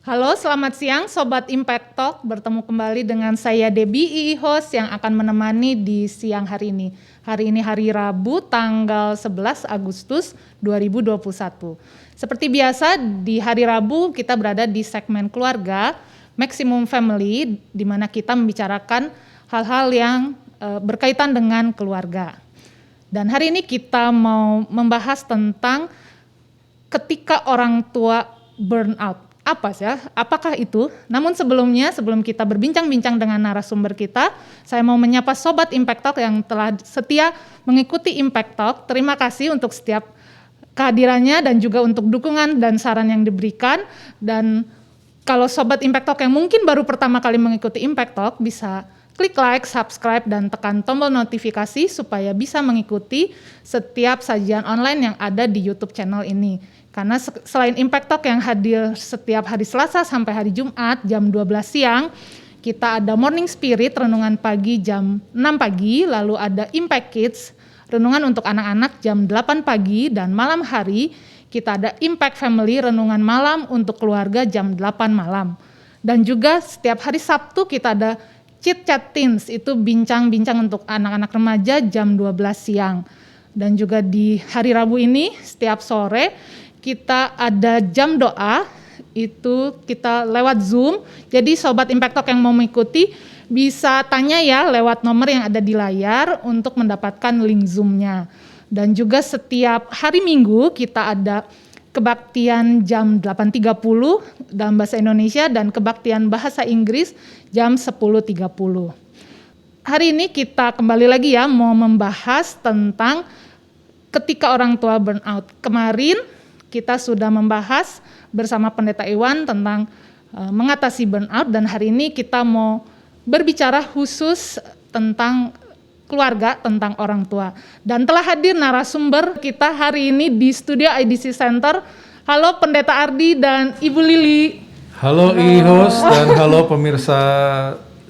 Halo, selamat siang Sobat Impact Talk. Bertemu kembali dengan saya Debbie, host yang akan menemani di siang hari ini. Hari ini hari Rabu, tanggal 11 Agustus 2021. Seperti biasa, di hari Rabu kita berada di segmen keluarga, Maximum Family, di mana kita membicarakan hal-hal yang berkaitan dengan keluarga. Dan hari ini kita mau membahas tentang ketika orang tua burnout. Apakah itu? Namun sebelum kita berbincang-bincang dengan narasumber kita, saya mau menyapa Sobat Impact Talk yang telah setia mengikuti Impact Talk. Terima kasih untuk setiap kehadirannya dan juga untuk dukungan dan saran yang diberikan. Dan kalau Sobat Impact Talk yang mungkin baru pertama kali mengikuti Impact Talk, bisa klik like, subscribe, dan tekan tombol notifikasi supaya bisa mengikuti setiap sajian online yang ada di YouTube channel ini. Karena selain Impact Talk yang hadir setiap hari Selasa sampai hari Jumat jam 12 siang, kita ada Morning Spirit, renungan pagi jam 6 pagi, lalu ada Impact Kids, renungan untuk anak-anak jam 8 pagi, dan malam hari kita ada Impact Family, renungan malam untuk keluarga jam 8 malam. Dan juga setiap hari Sabtu kita ada Chit Chat Teens, itu bincang-bincang untuk anak-anak remaja jam 12 siang. Dan juga di hari Rabu ini setiap sore kita ada jam doa, itu kita lewat Zoom. Jadi Sobat Impact Talk yang mau mengikuti bisa tanya ya lewat nomor yang ada di layar untuk mendapatkan link Zoom-nya. Dan juga setiap hari Minggu kita ada kebaktian jam 8.30 dalam bahasa Indonesia dan kebaktian bahasa Inggris jam 10.30. Hari ini kita kembali lagi ya mau membahas tentang ketika orang tua burnout. Kemarin kita sudah membahas bersama Pendeta Iwan tentang mengatasi burnout, dan hari ini kita mau berbicara khusus tentang keluarga, tentang orang tua. Dan telah hadir narasumber kita hari ini di studio IDC Center. Halo Pendeta Ardi dan Ibu Lili. Halo host dan halo pemirsa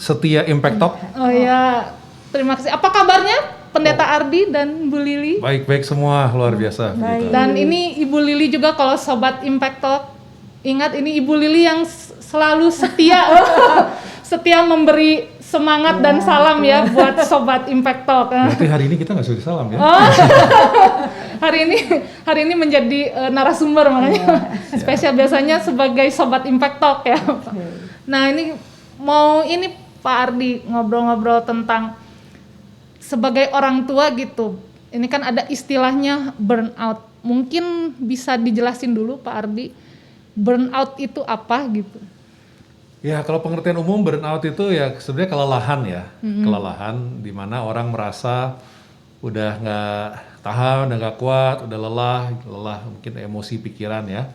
setia Impact Talk. Oh ya, terima kasih. Apa kabarnya Pendeta Ardi dan Bu Lili? Baik-baik semua, luar biasa. Baik. Dan ini Ibu Lili juga, kalau Sobat Impact Talk ingat, ini Ibu Lili yang selalu setia memberi semangat dan salam ya buat Sobat Impact Talk. Berarti hari ini kita nggak sudah salam ya? Oh. hari ini menjadi narasumber, makanya spesial biasanya sebagai Sobat Impact Talk ya. Nah ini Pak Ardi ngobrol-ngobrol tentang sebagai orang tua gitu. Ini kan ada istilahnya burnout. Mungkin bisa dijelasin dulu Pak Ardi, burnout itu apa gitu? Ya, kalau pengertian umum burnout itu ya sebenarnya kelelahan ya. Kelelahan di mana orang merasa udah nggak tahan, udah nggak kuat, udah lelah mungkin emosi pikiran ya.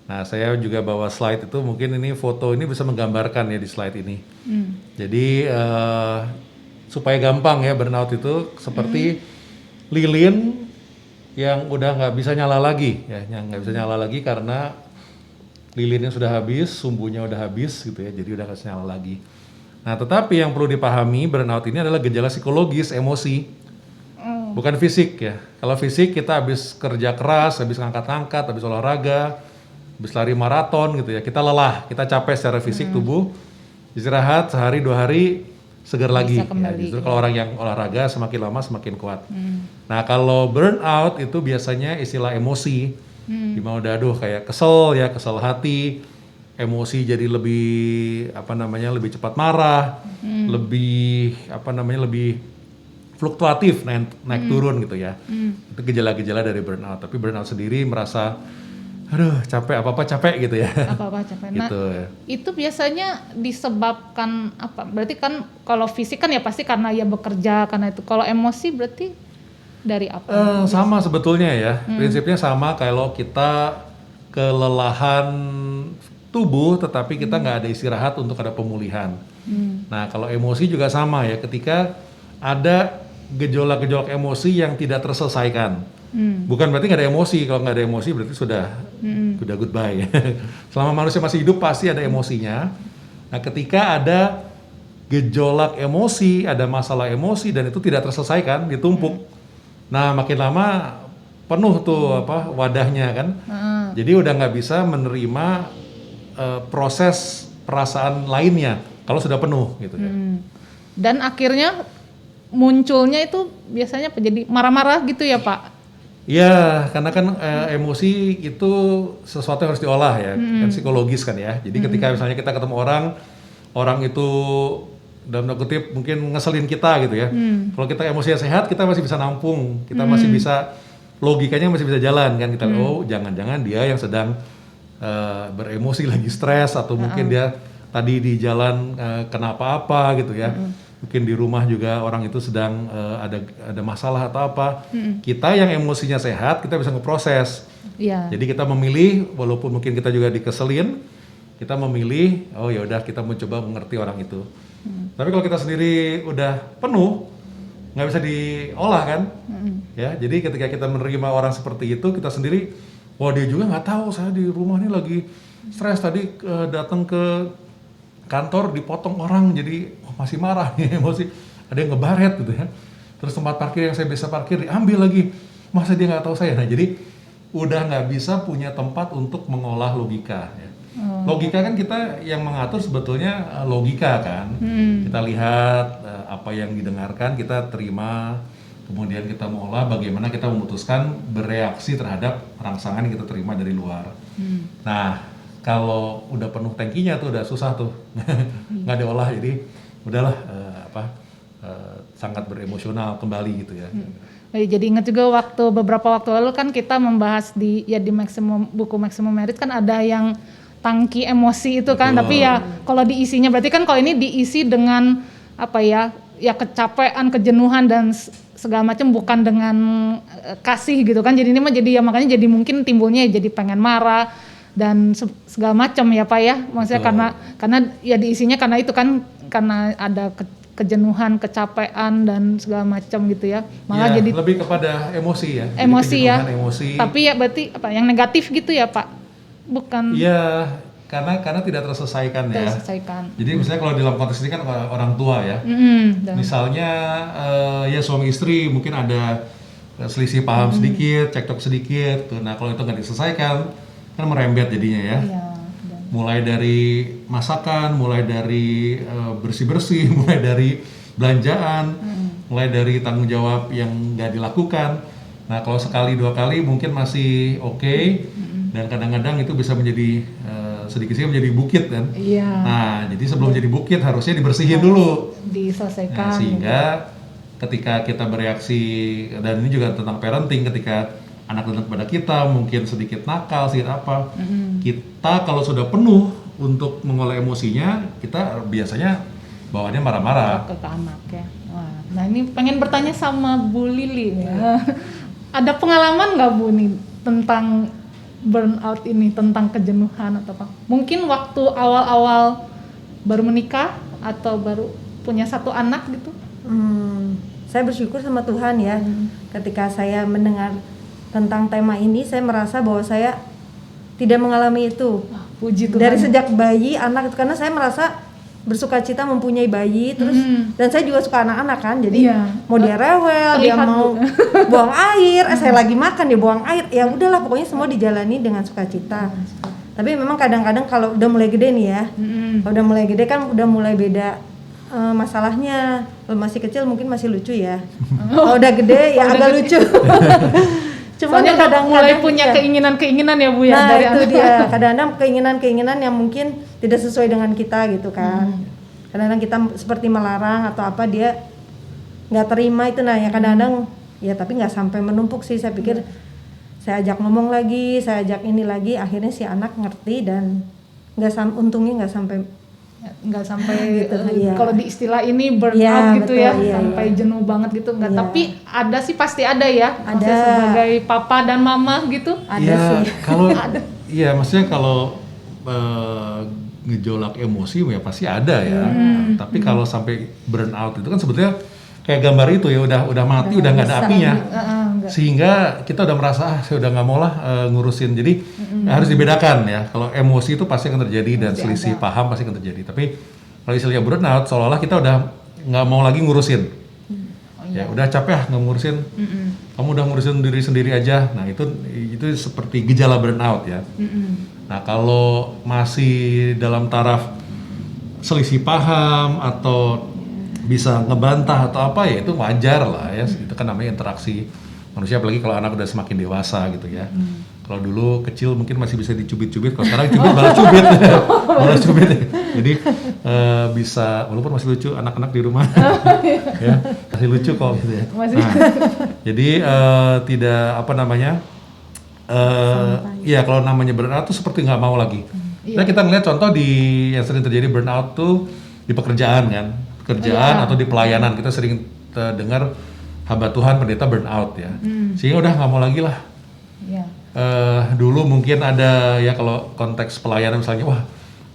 Nah, saya juga bawa slide itu, mungkin ini foto ini bisa menggambarkan ya di slide ini. Jadi supaya gampang ya, burnout itu seperti lilin yang udah nggak bisa nyala lagi ya, yang nggak bisa nyala lagi karena lilinnya sudah habis, sumbunya udah habis gitu ya, jadi udah nggak bisa nyala lagi. Nah, tetapi yang perlu dipahami, burnout ini adalah gejala psikologis, emosi, bukan fisik ya. Kalau fisik kita habis kerja keras, habis ngangkat-ngangkat, habis olahraga, habis lari maraton gitu ya, kita lelah, kita capek secara fisik tubuh, istirahat sehari 2 hari segar lagi. Ya, justru kalau orang yang olahraga semakin lama semakin kuat. Nah, kalau burnout itu biasanya istilah emosi, dimana udah kayak kesel hati, emosi jadi lebih lebih cepat marah, lebih fluktuatif, naik turun gitu ya. Itu gejala-gejala dari burnout. Tapi burnout sendiri merasa capek, apa-apa capek gitu ya. Apa-apa capek. Nah, gitu ya. Itu biasanya disebabkan apa? Berarti kan kalau fisik kan ya pasti karena ya bekerja, karena itu. Kalau emosi berarti dari apa? Sama sebetulnya ya. Prinsipnya sama kalau kita kelelahan tubuh tetapi kita nggak ada istirahat untuk ada pemulihan. Nah, kalau emosi juga sama ya. Ketika ada gejolak-gejolak emosi yang tidak terselesaikan. Bukan berarti nggak ada emosi. Kalau nggak ada emosi berarti sudah goodbye. Selama manusia masih hidup pasti ada emosinya. Nah, ketika ada gejolak emosi, ada masalah emosi dan itu tidak terselesaikan, ditumpuk. Nah, makin lama penuh tuh wadahnya kan. Jadi udah nggak bisa menerima proses perasaan lainnya kalau sudah penuh gitu ya. Dan akhirnya munculnya itu biasanya jadi marah-marah gitu ya Pak? Iya, karena kan emosi itu sesuatu yang harus diolah ya, kan psikologis kan ya. Jadi ketika misalnya kita ketemu orang itu dalam tanda kutip mungkin ngeselin kita gitu ya. Kalau kita emosinya sehat, kita masih bisa nampung, kita masih bisa logikanya masih bisa jalan kan. Kita oh jangan-jangan dia yang sedang beremosi lagi stres atau mungkin dia tadi di jalan kenapa apa gitu ya. Mungkin di rumah juga orang itu sedang ada masalah atau apa. Kita yang emosinya sehat, kita bisa ngeproses. Iya. Jadi kita memilih, walaupun mungkin kita juga dikeselin, kita memilih, oh ya udah kita mencoba mengerti orang itu. Tapi kalau kita sendiri udah penuh, nggak bisa diolah kan? Ya, jadi ketika kita menerima orang seperti itu, kita sendiri, wah dia juga nggak tahu saya di rumah ini lagi stres tadi datang ke kantor dipotong orang jadi masih marah nih emosi, ada yang ngebaret gitu ya. Terus tempat parkir yang saya bisa parkir diambil lagi, masa dia nggak tahu saya. Nah jadi udah nggak bisa punya tempat untuk mengolah logika ya. Logika kan kita yang mengatur sebetulnya logika kan. Kita lihat apa yang didengarkan, kita terima, kemudian kita mengolah bagaimana kita memutuskan bereaksi terhadap rangsangan yang kita terima dari luar. Nah kalau udah penuh tangkinya tuh udah susah tuh nggak diolah, jadi udahlah sangat beremosional kembali gitu ya. Jadi ingat juga beberapa waktu lalu kan kita membahas di buku Maximum Merit kan ada yang tangki emosi itu kan. Betul. Tapi ya kalau diisinya berarti kan kalau ini diisi dengan ya kecapean, kejenuhan dan segala macam, bukan dengan kasih gitu kan. Jadi ini mah jadi ya makanya jadi mungkin timbulnya jadi pengen marah dan segala macam ya Pak ya. Maksudnya karena ya diisinya karena itu kan, karena ada kejenuhan, kecapean dan segala macam gitu ya. Malah ya, jadi lebih kepada emosi ya. Emosi ya. Emosi. Tapi ya berarti yang negatif gitu ya Pak? Bukan. Iya, karena tidak terselesaikan ya. Terselesaikan. Jadi misalnya kalau dalam konteks ini kan orang tua ya. Misalnya ya suami istri mungkin ada selisih paham sedikit, cekcok sedikit. Nah kalau itu nggak diselesaikan kan merembet jadinya ya. Iya. Mulai dari masakan, mulai dari bersih-bersih, mulai dari belanjaan, mulai dari tanggung jawab yang nggak dilakukan. Nah kalau sekali dua kali mungkin masih oke, dan kadang-kadang itu bisa menjadi sedikit-sedikit menjadi bukit kan. Iya. Nah jadi sebelum jadi bukit harusnya dibersihin dulu. Diselesaikan. Nah, sehingga ketika kita bereaksi, dan ini juga tentang parenting, ketika anak datang kepada kita mungkin sedikit nakal, sedikit apa, kita kalau sudah penuh untuk mengolah emosinya, kita biasanya bawaannya marah-marah Ke anak ya. Wah, nah ini pengen bertanya sama Bu Lili ya. Ada pengalaman nggak Bu nih tentang burnout ini, tentang kejenuhan atau apa? Mungkin waktu awal-awal baru menikah atau baru punya satu anak gitu? Saya bersyukur sama Tuhan ya, ketika saya mendengar tentang tema ini, saya merasa bahwa saya tidak mengalami itu. Puji Tuhan. Dari sejak bayi, anak itu, karena saya merasa bersukacita mempunyai bayi, terus dan saya juga suka anak-anak kan, jadi mau dia rewel, dia mau buang air, saya lagi makan dia buang air, ya udahlah pokoknya semua dijalani dengan sukacita. Tapi memang kadang-kadang kalau udah mulai gede nih ya, kalau udah mulai gede kan udah mulai beda masalahnya. Kalau masih kecil mungkin masih lucu ya, kalau udah gede ya agak lucu. Cuman soalnya kadang-kadang mulai punya keinginan-keinginan ya Bu ya. Nah dari itu anak. dia, kadang-kadang keinginan-keinginan yang mungkin tidak sesuai dengan kita gitu kan. Kadang-kadang kita seperti melarang atau apa, dia nggak terima itu. Nah ya kadang-kadang ya, tapi nggak sampai menumpuk sih. Saya pikir saya ajak ngomong lagi, saya ajak ini lagi, akhirnya si anak ngerti dan untungnya nggak sampai gitu. Iya. Kalau di istilah ini burnout Iya, gitu betul, ya, iya, sampai iya. jenuh banget gitu enggak. Iya. Tapi ada sih, pasti ada ya. Ada. Maksudnya sebagai papa dan mama gitu. Ada ya, sih. Kalau iya maksudnya kalau ngejolak emosi ya pasti ada ya. Tapi kalau sampai burnout itu kan sebetulnya kayak gambar itu ya, udah mati, udah nggak ada apinya. Sehingga kita udah merasa saya udah nggak mau lah ngurusin. Jadi harus dibedakan ya. Kalau emosi itu pasti akan terjadi dan selisih paham pasti akan terjadi. Tapi kalau istilahnya burnout, seolah-olah kita udah nggak mau lagi ngurusin. Ya udah capek nggak ngurusin. Kamu udah ngurusin diri sendiri aja. Nah itu seperti gejala burnout ya. Nah kalau masih dalam taraf selisih paham atau bisa ngebantah atau apa ya itu wajar lah ya, itu kan namanya interaksi manusia, apalagi kalau anak udah semakin dewasa gitu ya. Kalau dulu kecil mungkin masih bisa dicubit-cubit, kalau sekarang cubit malah cubit, malah cubit. Jadi bisa, walaupun masih lucu anak-anak di rumah, ya masih lucu kok gitu ya. Nah, jadi tidak apa namanya, ya kalau namanya burnout tuh seperti nggak mau lagi. Nah kita ngeliat contoh yang sering terjadi burnout tuh di pekerjaan kan, atau di pelayanan kita sering dengar hamba Tuhan pendeta burnout ya, sehingga udah nggak mau lagi lah. Dulu mungkin ada ya kalau konteks pelayanan misalnya, wah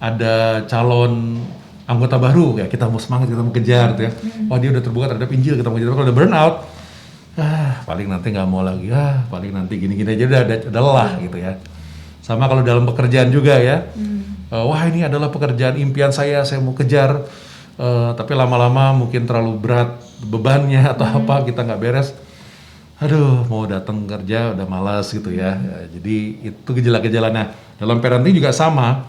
ada calon anggota baru ya kita mau semangat, kita mau kejar tuh ya, wah dia udah terbuka terhadap Injil, kita mau kejar. Kalau udah burnout, paling nanti nggak mau lagi, paling nanti gini-gini aja udah lelah gitu ya. Sama kalau dalam pekerjaan juga ya, wah ini adalah pekerjaan impian saya mau kejar, tapi lama-lama mungkin terlalu berat bebannya atau apa, kita nggak beres. Aduh, mau datang kerja udah malas gitu ya. Jadi itu gejala-gejala. Nah, dalam parenting juga sama.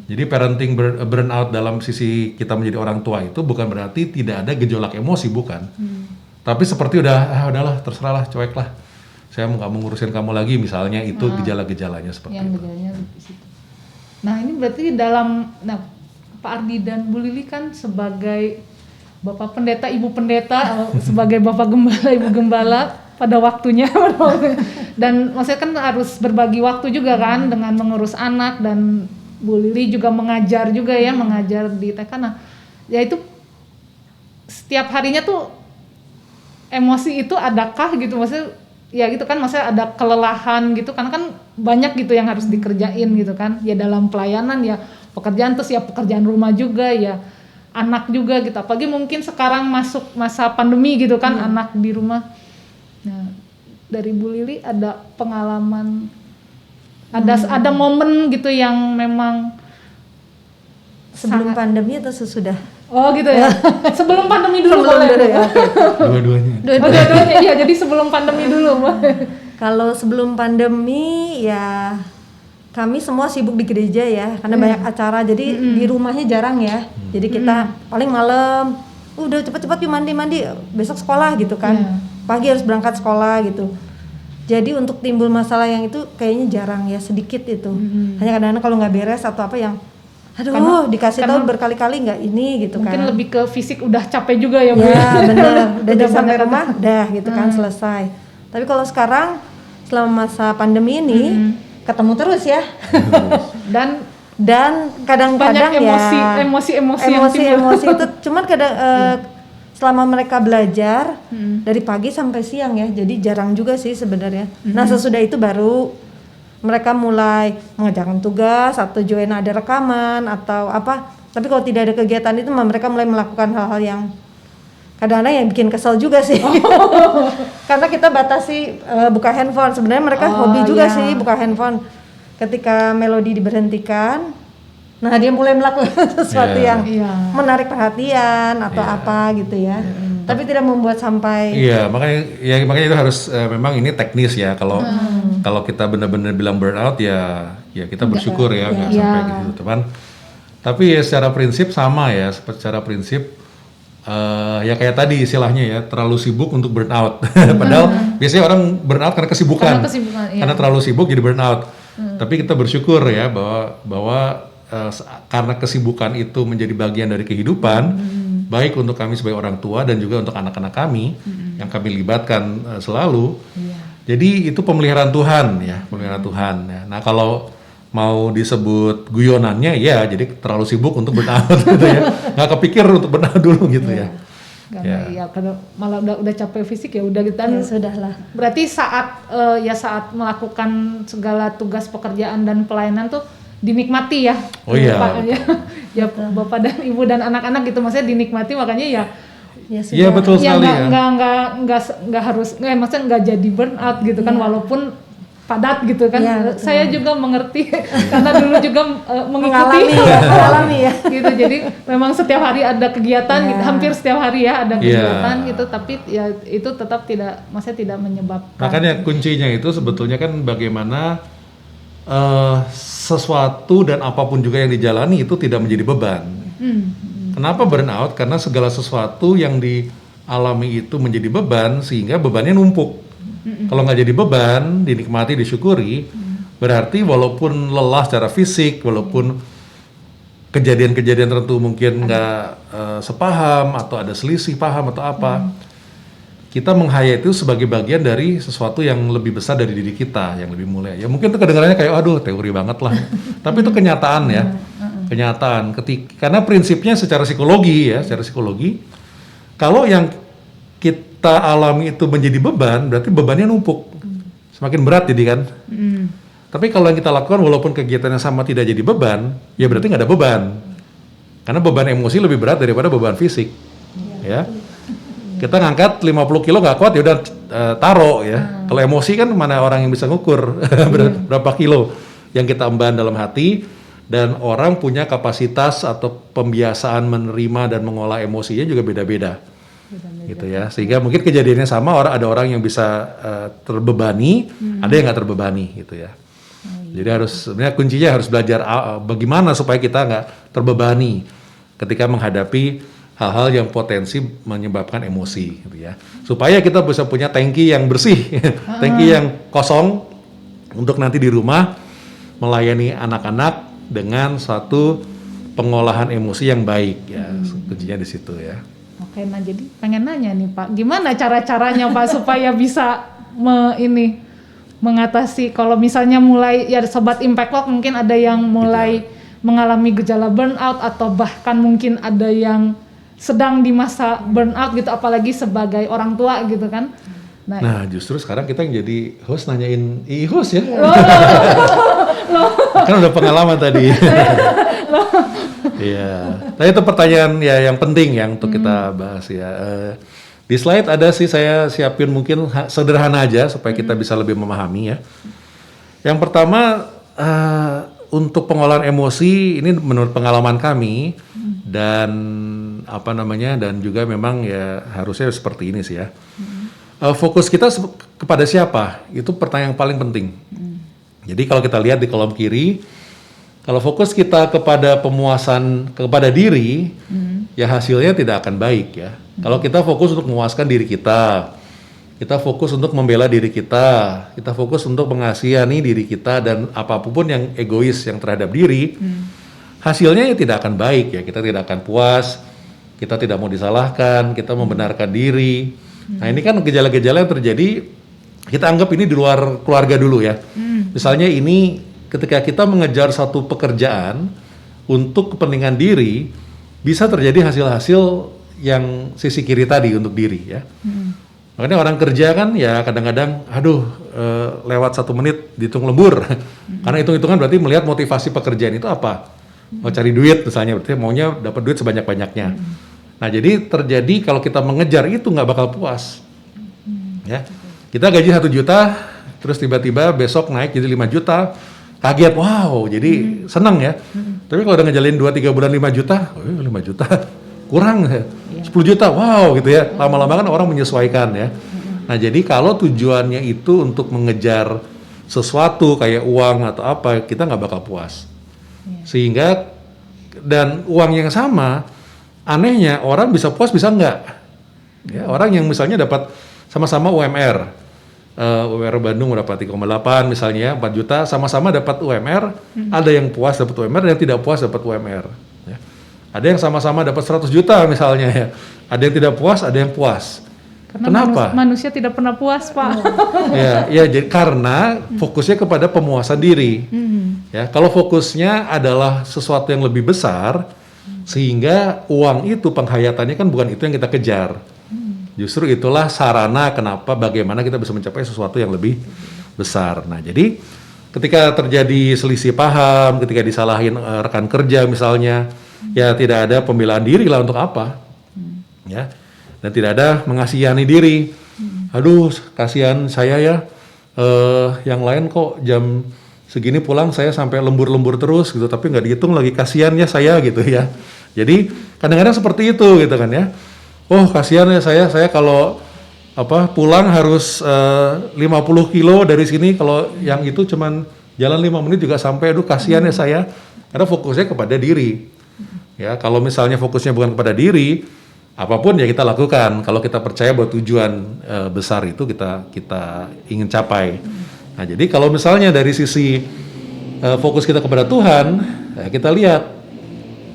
Jadi parenting burnout dalam sisi kita menjadi orang tua itu bukan berarti tidak ada gejolak emosi, bukan. Tapi seperti udahlah, terserahlah, cueklah. Saya nggak mau ngurusin kamu lagi, misalnya itu gejala-gejalanya seperti itu. Gejalanya di situ. Nah, ini berarti Pak Ardi dan Bu Lili kan sebagai Bapak Pendeta, Ibu Pendeta, sebagai Bapak Gembala, Ibu Gembala pada waktunya, dan maksudnya kan harus berbagi waktu juga kan dengan mengurus anak, dan Bu Lili juga mengajar juga ya, mengajar di TK. Nah, ya itu setiap harinya tuh emosi itu adakah gitu, maksudnya ya gitu kan, maksudnya ada kelelahan gitu, karena kan banyak gitu yang harus dikerjain gitu kan, ya dalam pelayanan ya pekerjaan, terus ya pekerjaan rumah juga ya, anak juga gitu, apalagi mungkin sekarang masuk masa pandemi gitu kan, anak di rumah. Nah, dari Bu Lili ada pengalaman, ada momen gitu yang memang sebelum pandemi atau sesudah? Oh gitu ya. Sebelum pandemi dulu boleh ya. Dua-duanya. Iya, jadi sebelum pandemi dulu. Kalau sebelum pandemi ya kami semua sibuk di gereja ya, karena banyak acara, jadi di rumahnya jarang ya. Jadi kita paling malam, udah cepet-cepet yuk mandi, besok sekolah gitu kan. Pagi harus berangkat sekolah gitu. Jadi untuk timbul masalah yang itu kayaknya jarang ya, sedikit itu. Hanya kadang-kadang kalau nggak beres atau apa yang aduh dikasih tahu berkali-kali nggak ini gitu mungkin kan. Mungkin lebih ke fisik udah capek juga ya Bu. Ya bener, udah sampai rumah udah gitu kan selesai. Tapi kalau sekarang selama masa pandemi ini ketemu terus ya. Dan kadang-kadang ya emosi itu cuman kadang selama mereka belajar dari pagi sampai siang ya, jadi jarang juga sih sebenarnya. Nah sesudah itu baru mereka mulai mengerjakan tugas atau join ada rekaman atau apa. Tapi kalau tidak ada kegiatan itu mereka mulai melakukan hal-hal yang kadang-kadang yang bikin kesel juga sih. Karena kita batasi buka handphone. Sebenarnya mereka hobi juga sih buka handphone. Ketika melodi diberhentikan, nah dia mulai melakukan sesuatu yang menarik perhatian atau apa gitu ya. Tapi tidak membuat sampai. Iya, makanya itu harus memang ini teknis ya. Kalau kita benar-benar bilang burnout ya kita bersyukur ya nggak sampai gitu teman. Tapi ya secara prinsip sama ya, secara prinsip ya kayak tadi istilahnya ya, terlalu sibuk untuk burnout. Padahal biasanya orang burnout karena kesibukan. Karena terlalu sibuk jadi burnout. Tapi kita bersyukur ya bahwa karena kesibukan itu menjadi bagian dari kehidupan, baik untuk kami sebagai orang tua dan juga untuk anak-anak kami yang kami libatkan selalu. Jadi itu pemeliharaan Tuhan ya, pemeliharaan Tuhan ya. Nah kalau mau disebut guyonannya ya, jadi terlalu sibuk untuk burnout gitu ya, nggak kepikir untuk burnout dulu gitu ya. Ya kalau malah udah capek fisik ya udah gitu. Ya sudahlah. Berarti saat melakukan segala tugas pekerjaan dan pelayanan tuh dinikmati ya. Oh iya. Ya Bapak dan Ibu dan anak-anak gitu, maksudnya dinikmati, makanya ya. Iya betul sekali ya. Nggak harus, maksudnya nggak jadi burnout gitu kan, walaupun padat gitu kan. Saya juga mengerti karena dulu juga mengikuti mengalami ya. Gitu. Jadi memang setiap hari ada kegiatan, gitu, hampir setiap hari ya ada kegiatan gitu, tapi ya itu tetap tidak, maksudnya tidak menyebabkan. Makanya kuncinya itu sebetulnya kan bagaimana sesuatu dan apapun juga yang dijalani itu tidak menjadi beban. Kenapa burnout? Karena segala sesuatu yang dialami itu menjadi beban sehingga bebannya numpuk. Kalau nggak jadi beban, dinikmati, disyukuri, berarti walaupun lelah secara fisik, walaupun kejadian-kejadian tertentu mungkin nggak sepaham atau ada selisih paham atau apa, kita menghayati itu sebagai bagian dari sesuatu yang lebih besar dari diri kita, yang lebih mulia. Ya mungkin itu kedengarannya kayak, aduh teori banget lah. Tapi itu kenyataan ya, kenyataan. Karena prinsipnya secara psikologi ya, secara psikologi, kalau yang kita alami itu menjadi beban, berarti bebannya numpuk. Semakin berat jadi kan. Tapi kalau yang kita lakukan walaupun kegiatannya sama tidak jadi beban, ya berarti nggak ada beban. Karena beban emosi lebih berat daripada beban fisik. Ya. Kita ngangkat 50 kilo nggak kuat, ya udah taruh ya. Kalau emosi kan mana orang yang bisa ngukur berapa kilo yang kita emban dalam hati, dan orang punya kapasitas atau pembiasaan menerima dan mengolah emosinya juga beda-beda. Gitu ya. Sehingga mungkin kejadiannya sama, ada orang yang bisa terbebani, ada yang nggak terbebani gitu ya. Jadi sebenarnya kuncinya harus belajar bagaimana supaya kita nggak terbebani ketika menghadapi hal-hal yang potensi menyebabkan emosi gitu ya. Supaya kita bisa punya tangki yang bersih, tangki yang kosong untuk nanti di rumah melayani anak-anak dengan suatu pengolahan emosi yang baik ya. Kuncinya di situ ya. Oke, nah jadi pengen nanya nih Pak, gimana cara-caranya Pak supaya bisa mengatasi kalau misalnya mulai ya Sobat Impact Talk mungkin ada yang mulai mengalami gejala burnout atau bahkan mungkin ada yang sedang di masa burnout gitu, apalagi sebagai orang tua gitu kan. Nah justru sekarang kita yang jadi host nanyain host ya. Kan udah pengalaman tadi. Iya. Nah itu pertanyaan ya yang penting yang untuk kita bahas ya. Di slide ada sih saya siapin mungkin sederhana aja supaya kita bisa lebih memahami ya. Yang pertama untuk pengolahan emosi ini menurut pengalaman kami dan dan juga memang ya harusnya seperti ini sih ya. Fokus kita kepada siapa? Itu pertanyaan yang paling penting. Jadi kalau kita lihat di kolom kiri, kalau fokus kita kepada pemuasan kepada diri, ya hasilnya tidak akan baik ya. Kalau kita fokus untuk memuaskan diri kita fokus untuk membela diri kita fokus untuk mengasihani diri kita dan apapun yang egois yang terhadap diri, hasilnya ya tidak akan baik ya. Kita tidak akan puas, kita tidak mau disalahkan, kita membenarkan diri. Nah ini kan gejala-gejala yang terjadi, kita anggap ini di luar keluarga dulu ya. Misalnya ini ketika kita mengejar satu pekerjaan untuk kepentingan diri, bisa terjadi hasil-hasil yang sisi kiri tadi untuk diri ya. Makanya orang kerja kan ya kadang-kadang lewat 1 menit dihitung lembur. Karena hitung-hitungan berarti melihat motivasi pekerjaan itu apa. Mau cari duit misalnya, berarti maunya dapat duit sebanyak-banyaknya. Nah jadi terjadi kalau kita mengejar itu nggak bakal puas. Ya, kita gaji 1 juta, terus tiba-tiba besok naik jadi 5 juta, kaget, wow, jadi senang ya. Tapi kalau udah ngejalin 2-3 bulan 5 juta, 5 juta kurang, 10 juta, wow gitu ya. Lama-lama kan orang menyesuaikan ya. Nah jadi kalau tujuannya itu untuk mengejar sesuatu kayak uang atau apa, kita nggak bakal puas. Sehingga dan uang yang sama, anehnya orang bisa puas bisa enggak. Ya, orang yang misalnya dapat sama-sama UMR, UMR Bandung dapat 3,8 misalnya 4 juta, sama-sama dapat UMR, ada yang puas dapat UMR dan yang tidak puas dapat UMR. Ya. Ada yang sama-sama dapat 100 juta misalnya ya, ada yang tidak puas, ada yang puas. Karena kenapa? Manusia tidak pernah puas Pak. Ya jadi karena fokusnya kepada pemuasan diri. Ya, kalau fokusnya adalah sesuatu yang lebih besar, sehingga uang itu penghayatannya kan bukan itu yang kita kejar. Justru itulah sarana bagaimana kita bisa mencapai sesuatu yang lebih besar. Nah, jadi ketika terjadi selisih paham, ketika disalahin rekan kerja misalnya, ya tidak ada pembelaan diri lah untuk apa. Ya. Dan tidak ada mengasihani diri. Aduh, kasihan saya ya. Yang lain kok jam segini pulang saya sampai lembur-lembur terus gitu, tapi nggak dihitung lagi, kasihan ya saya gitu ya. Jadi kadang-kadang seperti itu gitu kan ya. Oh kasihan ya saya kalau pulang harus 50 kilo dari sini, kalau yang itu cuman Jalan 5 menit juga sampai, aduh kasihan ya saya. Karena fokusnya kepada diri. Ya, kalau misalnya fokusnya bukan kepada diri, apapun ya kita lakukan. Kalau kita percaya bahwa tujuan besar itu kita ingin capai. Nah, jadi kalau misalnya dari sisi fokus kita kepada Tuhan, ya kita lihat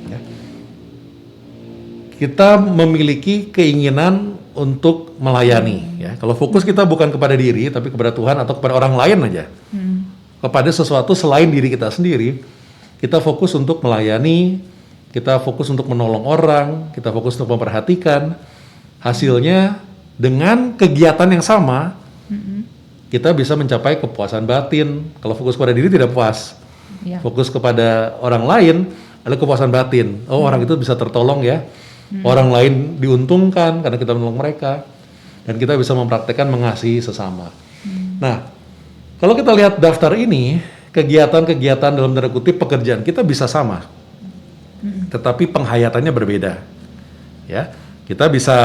ya, kita memiliki keinginan untuk melayani. Ya, kalau fokus kita bukan kepada diri, tapi kepada Tuhan atau kepada orang lain aja, kepada sesuatu selain diri kita sendiri, kita fokus untuk melayani, kita fokus untuk menolong orang, kita fokus untuk memperhatikan. Hasilnya dengan kegiatan yang sama, kita bisa mencapai kepuasan batin. Kalau fokus pada diri tidak puas. Ya. Fokus kepada orang lain ada kepuasan batin. Oh, orang itu bisa tertolong ya. Orang lain diuntungkan karena kita menolong mereka. Dan kita bisa mempraktekkan mengasihi sesama. Nah, kalau kita lihat daftar ini, kegiatan-kegiatan dalam tanda kutip pekerjaan kita bisa sama. Tetapi penghayatannya berbeda. Ya, kita bisa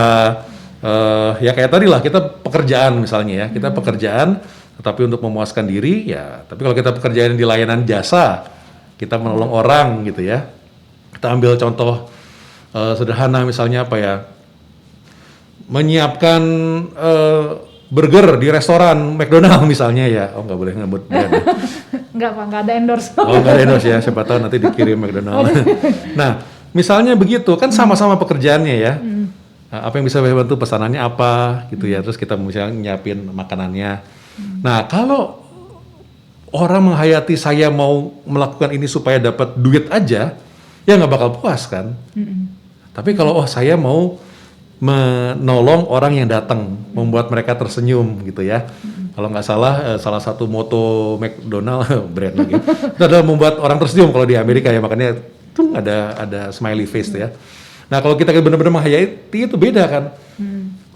ya kayak tadi lah, kita pekerjaan misalnya ya, kita pekerjaan tetapi untuk memuaskan diri ya, tapi kalau kita pekerjaan di layanan jasa, kita menolong orang gitu ya. Kita ambil contoh sederhana misalnya apa ya, menyiapkan burger di restoran McDonald misalnya ya, oh nggak boleh ngebut brand. Enggak Pak, nggak ada endorse. Oh nggak ada endorse ya, siapa tahu nanti dikirim McDonald. Nah, misalnya begitu, kan sama-sama pekerjaannya ya. Apa yang bisa bantu, pesanannya apa gitu ya, terus kita misalnya nyiapin makanannya. Nah, kalau orang menghayati saya mau melakukan ini supaya dapat duit aja, ya nggak bakal puas kan. Tapi kalau saya mau menolong orang yang datang, membuat mereka tersenyum gitu ya. Kalau nggak salah, salah satu moto McDonald brand lagi, itu adalah membuat orang tersenyum kalau di Amerika ya, makanya tuh ada smiley face tuh ya. Nah, kalau kita benar-benar menghayati itu beda kan.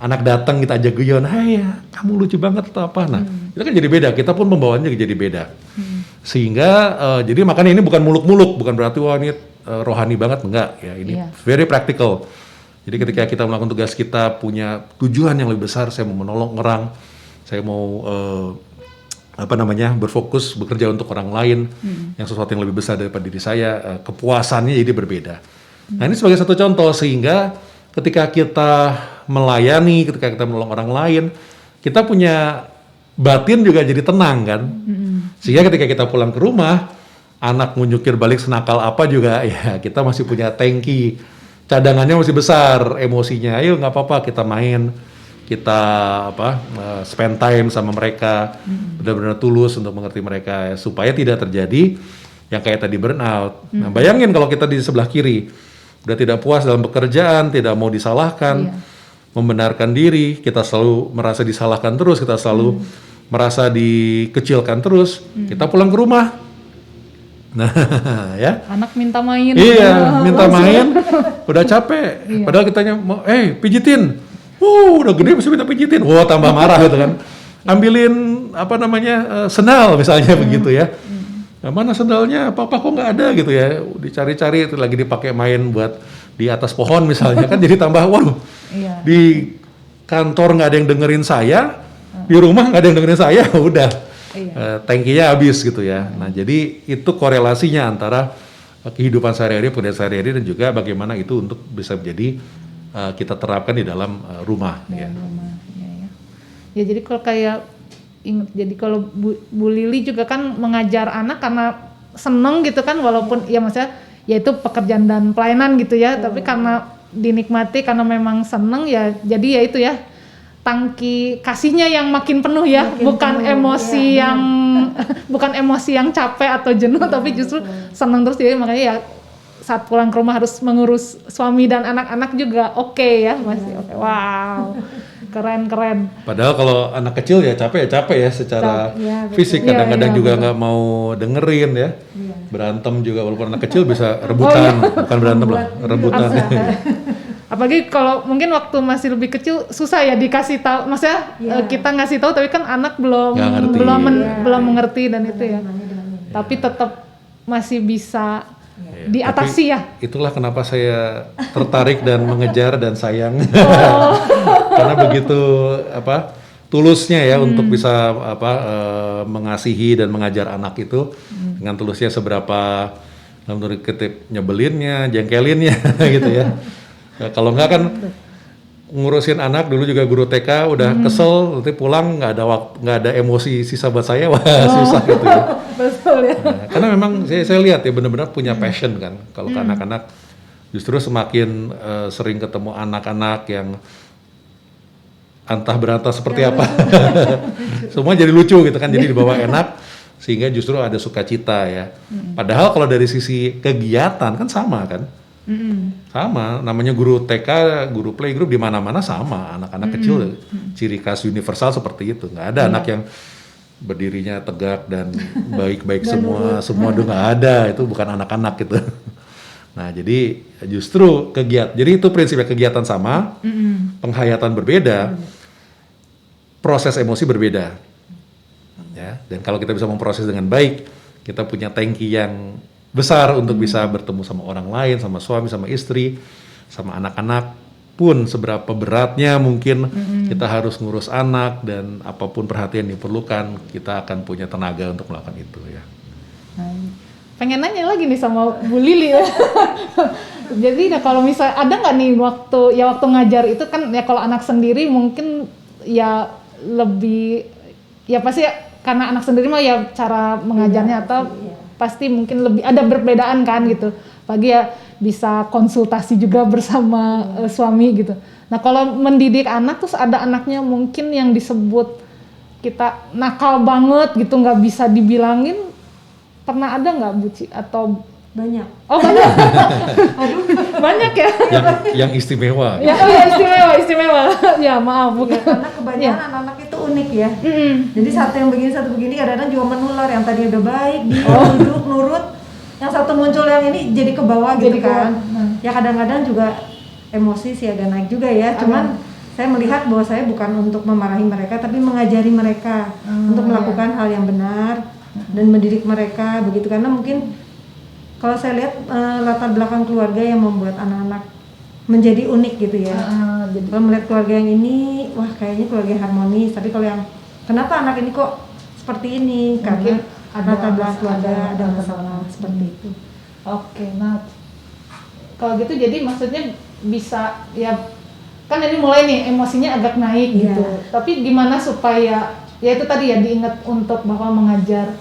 Anak datang kita ajak guyon, "Hai ya, kamu lucu banget" atau apa. Nah, itu kan jadi beda. Kita pun pembawaannya jadi beda. Sehingga jadi makanya ini bukan muluk-muluk, bukan berarti wah ini rohani banget, enggak ya. Ini very practical. Jadi ketika kita melakukan tugas kita punya tujuan yang lebih besar, saya mau menolong orang, saya mau berfokus bekerja untuk orang lain, yang sesuatu yang lebih besar daripada diri saya, kepuasannya jadi berbeda. Nah, ini sebagai satu contoh, sehingga ketika kita melayani, ketika kita menolong orang lain, kita punya batin juga jadi tenang kan. Sehingga ketika kita pulang ke rumah, anak mau nyukir balik senakal apa juga, ya kita masih punya tangki, cadangannya masih besar, emosinya, ayo nggak apa-apa kita main, kita spend time sama mereka, benar-benar tulus untuk mengerti mereka, supaya tidak terjadi yang kayak tadi burnout. Nah, bayangin kalau kita di sebelah kiri, udah tidak puas dalam pekerjaan, tidak mau disalahkan, membenarkan diri, kita selalu merasa disalahkan terus, kita selalu merasa dikecilkan terus, kita pulang ke rumah. Nah, ya. Anak minta main. Iya, minta main, udah capek. Padahal kitanya mau, pijitin. Udah gede masih minta pijitin. Wah, tambah marah gitu kan. Ambilin sendal misalnya begitu ya. Nah, mana sendalnya? Papa kok nggak ada gitu ya? Dicari-cari, itu lagi dipakai main buat di atas pohon misalnya kan, jadi tambah waduh. Di kantor nggak ada yang dengerin saya, di rumah nggak ada yang dengerin saya, udah tangkinya habis gitu ya. Nah, jadi itu korelasinya antara kehidupan sehari-hari, pekerjaan sehari-hari, dan juga bagaimana itu untuk bisa menjadi kita terapkan di dalam rumah. Rumah. Ya, jadi kalau kayak jadi kalau Bu Lili juga kan mengajar anak karena seneng gitu kan, walaupun ya maksudnya ya itu pekerjaan dan pelayanan gitu ya, tapi karena dinikmati, karena memang seneng ya, jadi ya itu ya tangki kasihnya yang makin penuh ya, bukan emosi yang bukan emosi yang capek atau jenuh, tapi justru seneng terus. Jadi makanya ya saat pulang ke rumah harus mengurus suami dan anak-anak juga oke ya, masih oke. Wow. Keren. Padahal kalau anak kecil ya capek ya secara fisik, kadang-kadang juga nggak mau dengerin ya. Berantem juga, walaupun anak kecil bisa rebutan, bukan berantem lah, rebutan. Apalagi kalau mungkin waktu masih lebih kecil susah ya dikasih tahu, maksudnya kita ngasih tahu tapi kan anak belum mengerti dan itu ya. Tapi tetap masih bisa diatasi ya. Itulah kenapa saya tertarik dan mengejar dan sayang. Karena begitu tulusnya ya untuk bisa mengasihi dan mengajar anak itu dengan tulusnya seberapa dalam tanda kutip nyebelinnya, jengkelinnya gitu ya. Nah, kalau enggak kan ngurusin anak dulu juga guru TK udah kesel, nanti pulang nggak ada waktu, nggak ada emosi sisa buat saya, wah susah gitu ya. Betul ya. Nah, karena memang saya lihat ya benar-benar punya passion kan. Kalau ke anak-anak justru semakin sering ketemu anak-anak yang antah berantah seperti apa, semua jadi lucu gitu kan, jadi dibawa enak sehingga justru ada sukacita ya. Padahal kalau dari sisi kegiatan kan sama kan, sama, namanya guru TK, guru playgroup di mana-mana sama, anak-anak kecil ciri khas universal seperti itu, nggak ada anak yang berdirinya tegak dan baik-baik semua tuh nggak ada, itu bukan anak-anak gitu. Nah jadi justru jadi itu prinsipnya kegiatan sama, penghayatan berbeda, proses emosi berbeda, ya. Dan kalau kita bisa memproses dengan baik, kita punya tangki yang besar untuk bisa bertemu sama orang lain, sama suami, sama istri, sama anak-anak pun seberapa beratnya mungkin kita harus ngurus anak dan apapun perhatian yang diperlukan, kita akan punya tenaga untuk melakukan itu ya. Pengen nanya lagi nih sama Bu Lili ya. Jadi kalau misalnya ada nggak nih waktu ngajar itu kan ya, kalau anak sendiri mungkin ya lebih ya pasti ya, karena anak sendiri mah ya cara mengajarnya atau pasti mungkin lebih ada perbedaan kan gitu. Pagi ya bisa konsultasi juga bersama suami gitu. Nah kalau mendidik anak terus ada anaknya mungkin yang disebut kita nakal banget gitu, nggak bisa dibilangin, pernah ada nggak Bu Ci? Atau banyak? Oh banyak. Aduh, banyak ya. Yang istimewa. Ya, oh ya istimewa. Ya maaf bukan. Ya, karena kebanyakan anak-anak itu unik ya. Jadi satu yang begini satu begini kadang-kadang juga menular, yang tadi udah baik, duduk nurut, yang satu muncul yang ini jadi ke bawah gitu kan. Ya kadang-kadang juga emosi sih agak naik juga ya. Cuman saya melihat bahwa saya bukan untuk memarahi mereka, tapi mengajari mereka untuk melakukan hal yang benar dan mendidik mereka begitu, karena mungkin kalau saya lihat latar belakang keluarga yang membuat anak-anak menjadi unik gitu ya. Jadi kalau melihat keluarga yang ini, wah kayaknya keluarga yang harmonis, tapi kalau yang kenapa anak ini kok seperti ini, karena latar belakang keluarga ada masalah seperti itu. Oke, nah kalau gitu jadi maksudnya bisa ya, kan ini mulai nih emosinya agak naik gitu. Tapi gimana supaya ya itu tadi ya diingat untuk bahwa mengajar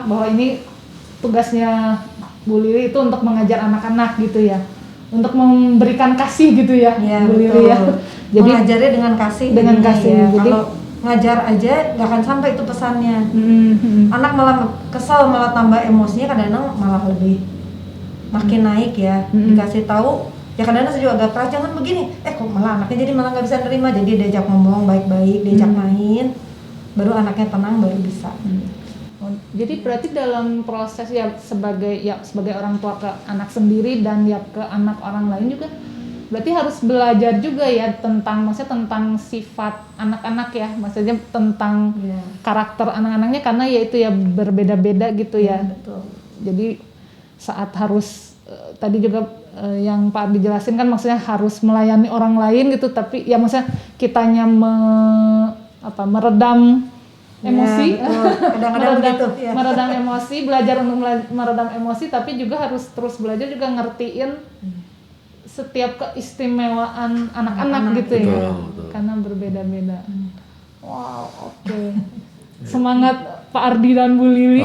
bahwa ini tugasnya Bu Lili itu untuk mengajar anak-anak gitu ya, untuk memberikan kasih gitu ya, Bu Lili ya. Jadi mengajarnya dengan kasih. Ya. Jadi kalau ngajar aja nggak akan sampai itu pesannya. Anak malah kesal, malah tambah emosinya, kadang-kadang malah lebih makin naik ya. Dikasih tahu ya kadang-kadang saya juga agak keras, jangan begini, kok malah anaknya jadi malah nggak bisa nerima, jadi diajak ngomong baik-baik, diajak main, baru anaknya tenang, baru bisa. Jadi berarti dalam proses ya sebagai orang tua ke anak sendiri dan ya ke anak orang lain juga berarti harus belajar juga ya tentang sifat anak-anak ya, maksudnya tentang karakter anak-anaknya, karena ya itu ya berbeda-beda gitu ya. Betul. Jadi saat harus tadi juga yang Pak Ardi jelasin kan, maksudnya harus melayani orang lain gitu, tapi ya maksudnya kitanya meredam emosi, meredam emosi, belajar untuk meredam emosi, tapi juga harus terus belajar juga ngertiin setiap keistimewaan anak-anak gitu ya, betul. Karena berbeda-beda. Wow, oke. Semangat Pak Ardi dan Bu Lili.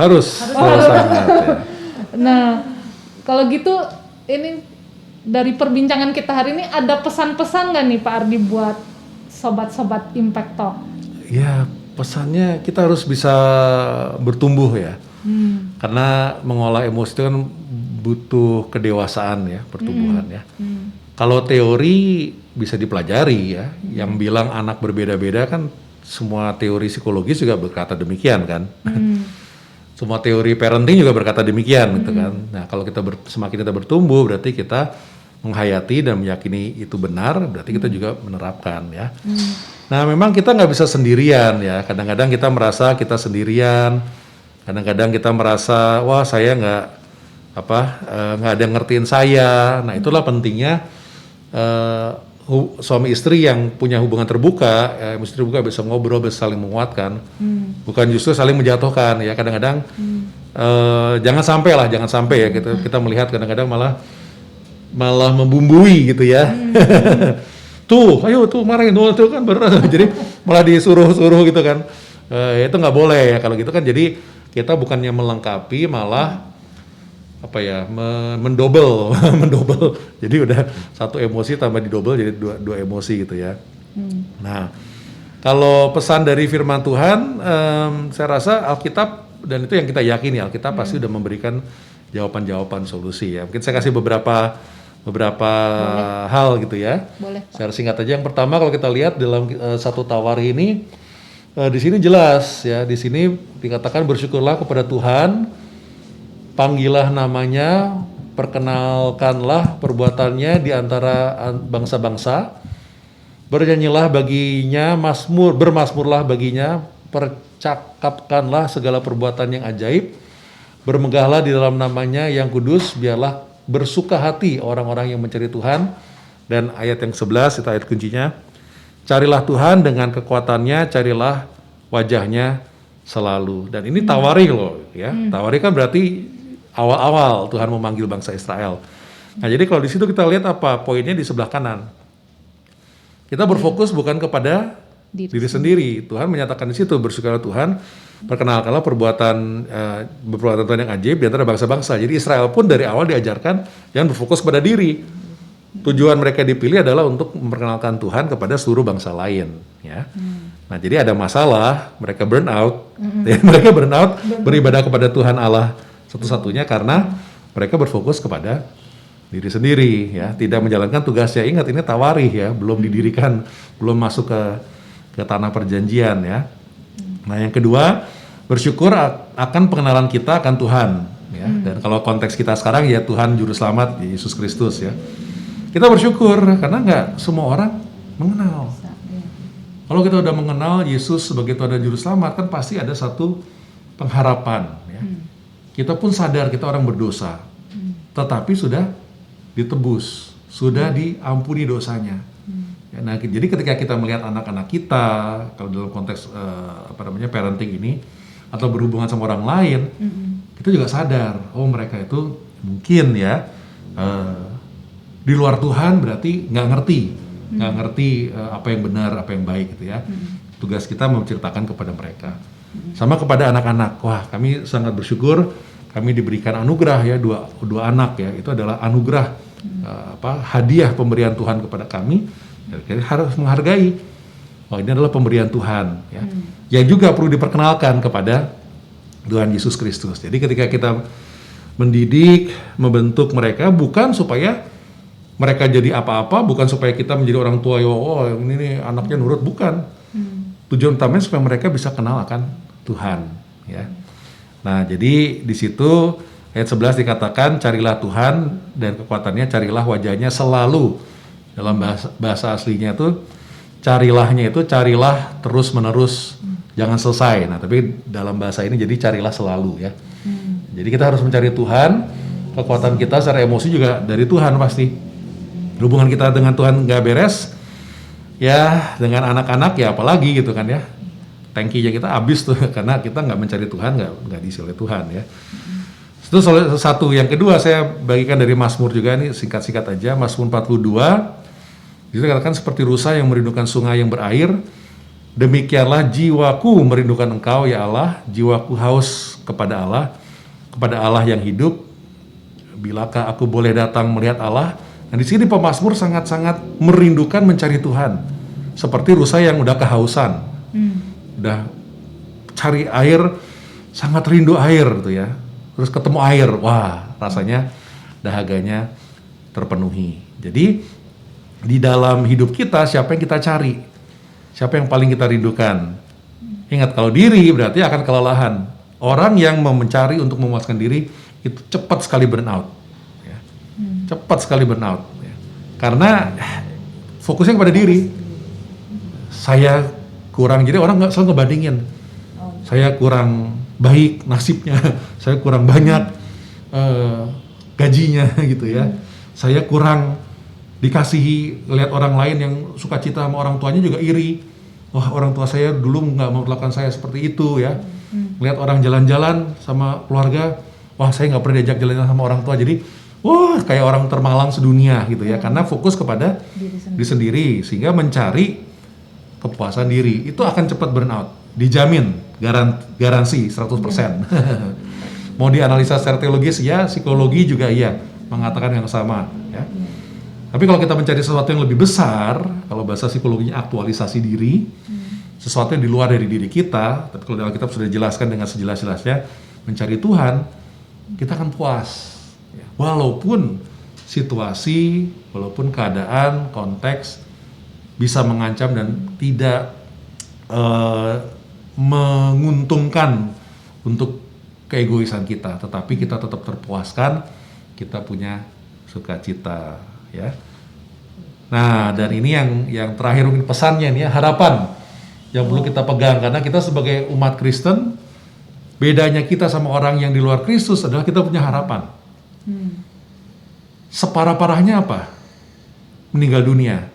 Harus sangat ya. Nah, kalau gitu ini dari perbincangan kita hari ini ada pesan-pesan nggak nih Pak Ardi buat sobat-sobat Impact Talk? Ya, pesannya kita harus bisa bertumbuh ya. Karena mengolah emosi itu kan butuh kedewasaan ya, pertumbuhan ya. Kalau teori bisa dipelajari ya, yang bilang anak berbeda-beda kan semua teori psikologis juga berkata demikian kan. Semua teori parenting juga berkata demikian gitu kan. Nah kalau semakin kita bertumbuh berarti kita menghayati dan meyakini itu benar, berarti kita juga menerapkan ya. Nah memang kita nggak bisa sendirian ya, kadang-kadang kita merasa kita sendirian, kadang-kadang kita merasa wah saya nggak ada yang ngertiin saya. Nah itulah pentingnya suami istri yang punya hubungan terbuka, mesti terbuka, bisa ngobrol, bisa saling menguatkan, bukan justru saling menjatuhkan ya. Kadang-kadang jangan sampai ya kita melihat kadang-kadang malah membumbui gitu ya. Tuh, ayo tuh marahin tuh kan berat. Jadi malah disuruh gitu kan. Itu nggak boleh ya kalau gitu kan. Jadi kita bukannya melengkapi, malah mendobel. Jadi udah satu emosi tambah didobel jadi dua emosi gitu ya. Nah, kalau pesan dari firman Tuhan, saya rasa Alkitab, dan itu yang kita yakini, Alkitab pasti udah memberikan jawaban-jawaban solusi ya. Mungkin saya kasih beberapa hal gitu ya. Boleh, Pak. Secara singkat aja. Yang pertama kalau kita lihat dalam 1 Tawari ini, di sini jelas ya. Di sini dikatakan bersyukurlah kepada Tuhan, panggilah namanya, perkenalkanlah perbuatannya di antara bangsa-bangsa, bernyanyilah baginya, bermasmurlah baginya, percakapkanlah segala perbuatan yang ajaib, bermegahlah di dalam namanya yang kudus, biarlah bersuka hati orang-orang yang mencari Tuhan. Dan ayat yang 11 itu ayat kuncinya, carilah Tuhan dengan kekuatannya, carilah wajahnya selalu. Dan ini Tawari loh ya. Tawari kan berarti awal-awal Tuhan memanggil bangsa Israel. Nah, jadi kalau di situ kita lihat apa poinnya di sebelah kanan. Kita berfokus bukan kepada diri sendiri. Tuhan menyatakan di situ, bersyukurlah Tuhan, perkenalkanlah perbuatan Tuhan yang ajaib di antara bangsa-bangsa. Jadi Israel pun dari awal diajarkan jangan berfokus pada diri. Tujuan mereka dipilih adalah untuk memperkenalkan Tuhan kepada seluruh bangsa lain. Ya. Nah, jadi ada masalah, mereka burn out. Mereka burn out beribadah kepada Tuhan Allah satu-satunya karena mereka berfokus kepada diri sendiri ya, tidak menjalankan tugasnya. Ingat ini Tawari ya, belum didirikan, belum masuk ke tanah perjanjian ya. Nah, yang kedua, bersyukur akan pengenalan kita akan Tuhan ya. Dan kalau konteks kita sekarang ya Tuhan juru selamat Yesus Kristus ya. Kita bersyukur karena nggak semua orang mengenal. Kalau kita udah mengenal Yesus sebagai Tuhan dan juru selamat, kan pasti ada satu pengharapan ya. Kita pun sadar kita orang berdosa, tetapi sudah ditebus, sudah diampuni dosanya. Ya, nah, jadi ketika kita melihat anak-anak kita, kalau dalam konteks parenting ini, atau berhubungan sama orang lain, kita juga sadar, oh mereka itu mungkin ya di luar Tuhan berarti nggak ngerti apa yang benar, apa yang baik gitu ya. Tugas kita menceritakan kepada mereka. Sama kepada anak-anak, wah kami sangat bersyukur kami diberikan anugerah ya, dua anak ya, itu adalah anugerah hadiah pemberian Tuhan kepada kami. Jadi harus menghargai, oh ini adalah pemberian Tuhan ya, yang juga perlu diperkenalkan kepada Tuhan Yesus Kristus. Jadi ketika kita mendidik, membentuk mereka bukan supaya mereka jadi apa-apa, bukan supaya kita menjadi orang tua, oh ini nih anaknya nurut, bukan. Tujuan utamanya supaya mereka bisa kenal akan Tuhan ya. Nah, jadi di situ ayat 11 dikatakan carilah Tuhan dan kekuatannya, carilah wajahnya selalu. Dalam bahasa aslinya itu carilahnya itu carilah terus-menerus, jangan selesai. Nah, tapi dalam bahasa ini jadi carilah selalu ya. Jadi kita harus mencari Tuhan, kekuatan kita secara emosi juga dari Tuhan pasti. Hubungan kita dengan Tuhan nggak beres, ya dengan anak-anak ya apalagi gitu kan ya. Tangkinya kita habis tuh karena kita nggak mencari Tuhan, nggak diisi oleh Tuhan ya. Itu satu. Yang kedua saya bagikan dari Mazmur juga, ini singkat-singkat aja. Mazmur 42 itu katakan seperti rusa yang merindukan sungai yang berair, demikianlah jiwaku merindukan Engkau ya Allah. Jiwaku haus kepada Allah yang hidup. Bilakah aku boleh datang melihat Allah? Nah, di sini pemazmur sangat-sangat merindukan mencari Tuhan, seperti rusa yang udah kehausan, udah cari air, sangat rindu air tuh ya. Terus ketemu air, wah rasanya dahaganya terpenuhi. Jadi di dalam hidup kita siapa yang kita cari? Siapa yang paling kita rindukan? Ingat, kalau diri berarti akan kelelahan. Orang yang mencari untuk memuaskan diri itu cepat sekali burnout. Ya. Cepat sekali burnout. Ya. Karena fokusnya kepada diri. Saya kurang, jadi orang nggak selalu ngebandingin. Saya kurang baik nasibnya, saya kurang banyak gajinya gitu ya. Saya kurang dikasihi, lihat orang lain yang sukacita sama orang tuanya juga iri. Wah, orang tua saya dulu nggak memperlakukan saya seperti itu ya. Lihat orang jalan-jalan sama keluarga, wah saya nggak pernah diajak jalan-jalan sama orang tua. Jadi, wah kayak orang termalang sedunia gitu ya. Karena fokus kepada diri sendiri, sehingga mencari kepuasan diri. Itu akan cepat burnout, dijamin, garansi 100%. Mau dianalisa secara teologis ya, psikologi juga iya, mengatakan yang sama ya. Tapi kalau kita mencari sesuatu yang lebih besar, kalau bahasa psikologinya aktualisasi diri, sesuatu yang di luar dari diri kita, tapi kalau dalam kitab sudah dijelaskan dengan sejelas-jelasnya, mencari Tuhan, kita akan puas. Ya. Walaupun situasi, walaupun keadaan, konteks bisa mengancam dan tidak menguntungkan untuk keegoisan kita, tetapi kita tetap terpuaskan, kita punya sukacita. Ya. Nah, dan ini yang terakhir mungkin pesannya nih ya, harapan yang perlu kita pegang, karena kita sebagai umat Kristen, bedanya kita sama orang yang di luar Kristus adalah kita punya harapan. Separah-parahnya apa? Meninggal dunia.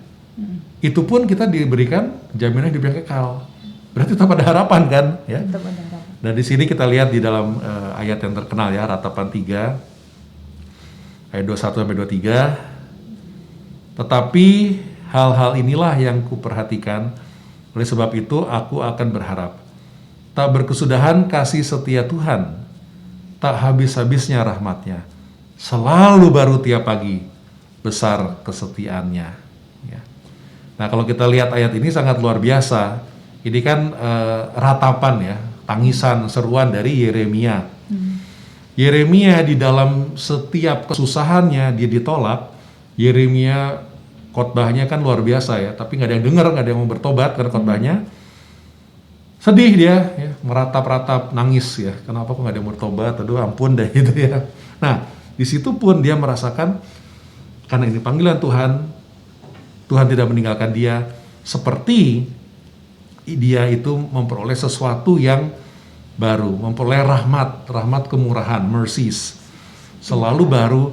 Itu pun kita diberikan jaminan hidup yang kekal. Berarti tetap ada harapan kan? Ya. Dan di sini kita lihat di dalam ayat yang terkenal ya, Ratapan 3 ayat 21 sampai 23. Tetapi hal-hal inilah yang kuperhatikan, oleh sebab itu aku akan berharap. Tak berkesudahan kasih setia Tuhan, tak habis-habisnya rahmatnya, selalu baru tiap pagi, besar kesetiaannya. Ya. Nah kalau kita lihat ayat ini sangat luar biasa. Ini kan ratapan ya, tangisan, seruan dari Yeremia. Yeremia di dalam setiap kesusahannya dia ditolak. Yeremia khotbahnya kan luar biasa ya, tapi nggak ada yang dengar, nggak ada yang mau bertobat karena khotbahnya. Sedih dia, ya, meratap-ratap, nangis ya. Kenapa kok nggak ada yang bertobat? Aduh ampun deh gitu ya. Nah di situ pun dia merasakan karena ini panggilan Tuhan, Tuhan tidak meninggalkan dia, seperti dia itu memperoleh sesuatu yang baru, memperoleh rahmat kemurahan, mercies, selalu baru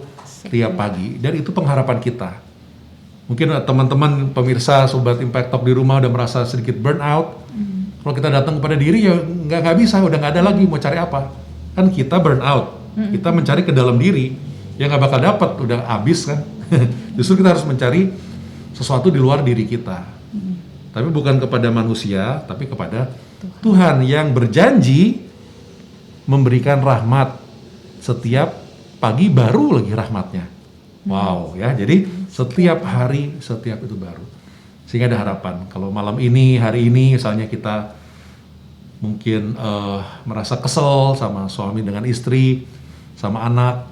tiap pagi. Dan itu pengharapan kita. Mungkin teman-teman pemirsa Sobat Impact Talk di rumah udah merasa sedikit burnout. Kalau kita datang kepada diri ya nggak bisa, udah nggak ada lagi mau cari apa. Kan kita burnout, kita mencari ke dalam diri, ya nggak bakal dapat, udah habis kan. Justru kita harus mencari sesuatu di luar diri kita. Tapi bukan kepada manusia, tapi kepada Tuhan yang berjanji memberikan rahmat setiap pagi, baru lagi rahmatnya. Wow ya, jadi setiap hari, setiap itu baru. Sehingga ada harapan. Kalau malam ini, hari ini misalnya kita mungkin merasa kesel sama suami dengan istri, sama anak.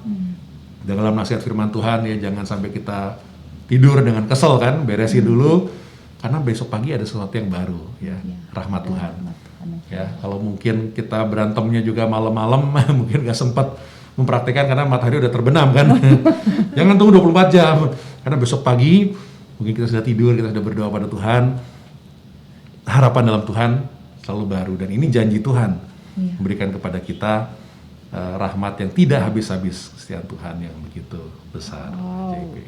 Dalam nasihat firman Tuhan ya, jangan sampai kita tidur dengan kesel kan, beresin dulu. Karena besok pagi ada sesuatu yang baru ya, rahmat Tuhan. Ya, kalau mungkin kita berantemnya juga malam-malam, mungkin nggak sempat mempraktikkan karena matahari udah terbenam kan. Jangan tunggu 24 jam, karena besok pagi mungkin kita sudah tidur, kita sudah berdoa pada Tuhan. Harapan dalam Tuhan selalu baru, dan ini janji Tuhan memberikan kepada kita rahmat yang tidak habis-habis, kesetiaan Tuhan yang begitu besar.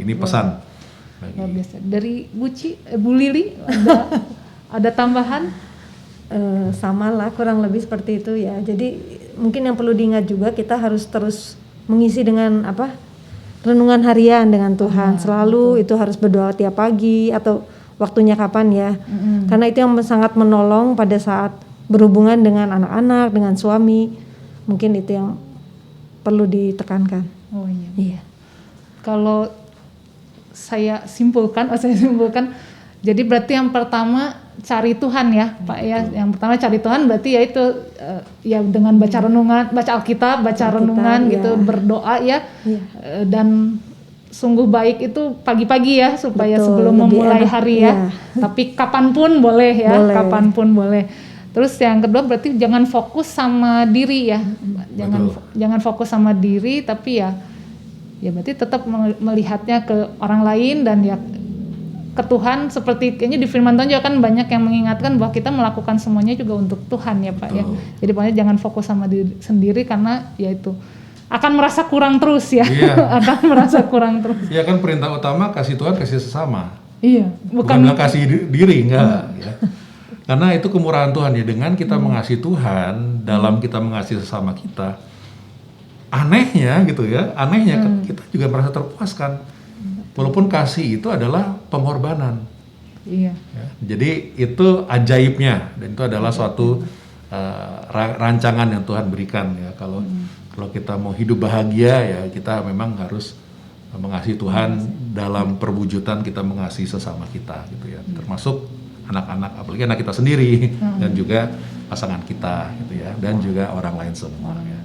Ini pesan bagi. Biasa. Dari Bu Lili ada tambahan? Sama lah, kurang lebih seperti itu ya. Jadi mungkin yang perlu diingat juga, kita harus terus mengisi dengan renungan harian dengan Tuhan. Selalu betul. Itu harus berdoa tiap pagi atau waktunya kapan ya. Karena itu yang sangat menolong pada saat berhubungan dengan anak-anak, dengan suami. Mungkin itu yang perlu ditekankan. Oh iya. Kalau saya simpulkan, jadi berarti yang pertama cari Tuhan ya, Pak ya. Yang pertama cari Tuhan berarti ya itu ya dengan baca renungan, baca Alkitab, renungan gitu, berdoa ya. Dan sungguh baik itu pagi-pagi ya, supaya sebelum memulai hari ya. Tapi kapanpun boleh ya, kapanpun boleh. Terus yang kedua berarti jangan fokus sama diri ya. Jangan fokus sama diri, tapi ya berarti tetap melihatnya ke orang lain dan ya ke Tuhan. Seperti kayaknya di firman Tuhan juga kan banyak yang mengingatkan bahwa kita melakukan semuanya juga untuk Tuhan ya Pak. Ya. Jadi pokoknya jangan fokus sama diri sendiri, karena ya itu akan merasa kurang terus ya. Iya. Akan merasa kurang terus. Iya kan perintah utama kasih Tuhan, kasih sesama. Iya, Bukan bilang kasih diri, enggak. Ya. Karena itu kemurahan Tuhan ya, dengan kita mengasihi Tuhan, dalam kita mengasihi sesama kita, anehnya gitu ya, kita juga merasa terpuaskan. Walaupun kasih itu adalah pengorbanan. Iya. Ya. Jadi itu ajaibnya, dan itu adalah suatu rancangan yang Tuhan berikan ya. Kalau kita mau hidup bahagia ya, kita memang harus mengasihi Tuhan dalam perwujudan kita mengasihi sesama kita gitu ya, termasuk anak-anak, apalagi anak kita sendiri dan juga pasangan kita gitu ya, dan juga orang lain semua ya.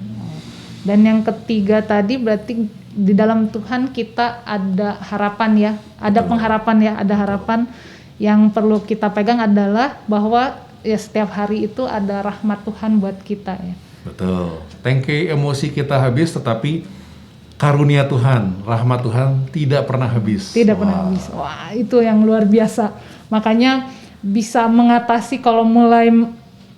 Dan yang ketiga tadi berarti di dalam Tuhan kita ada harapan ya, ada pengharapan ya, ada harapan yang perlu kita pegang adalah bahwa ya setiap hari itu ada rahmat Tuhan buat kita ya. Betul. Tangki emosi kita habis, tetapi karunia Tuhan, rahmat Tuhan tidak pernah habis. Tidak pernah habis. Wah, itu yang luar biasa. Makanya bisa mengatasi kalau mulai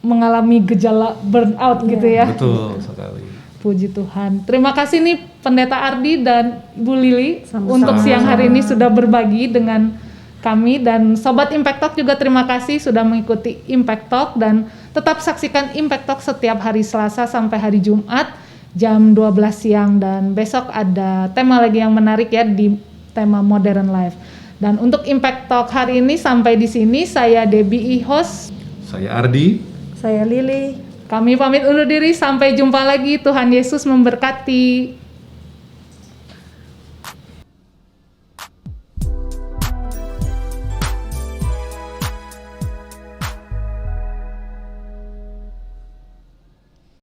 mengalami gejala burnout gitu ya. Betul sekali. Puji Tuhan. Terima kasih nih Pendeta Ardi dan Bu Lili Sama-sama. untuk siang hari ini sudah berbagi dengan kami, dan Sobat Impact Talk juga terima kasih sudah mengikuti Impact Talk, dan tetap saksikan Impact Talk setiap hari Selasa sampai hari Jumat jam 12 siang, dan besok ada tema lagi yang menarik ya di tema Modern Life. Dan untuk Impact Talk hari ini sampai di sini, saya Debbie host. Saya Ardi. Saya Lili. Kami pamit undur diri, sampai jumpa lagi. Tuhan Yesus memberkati.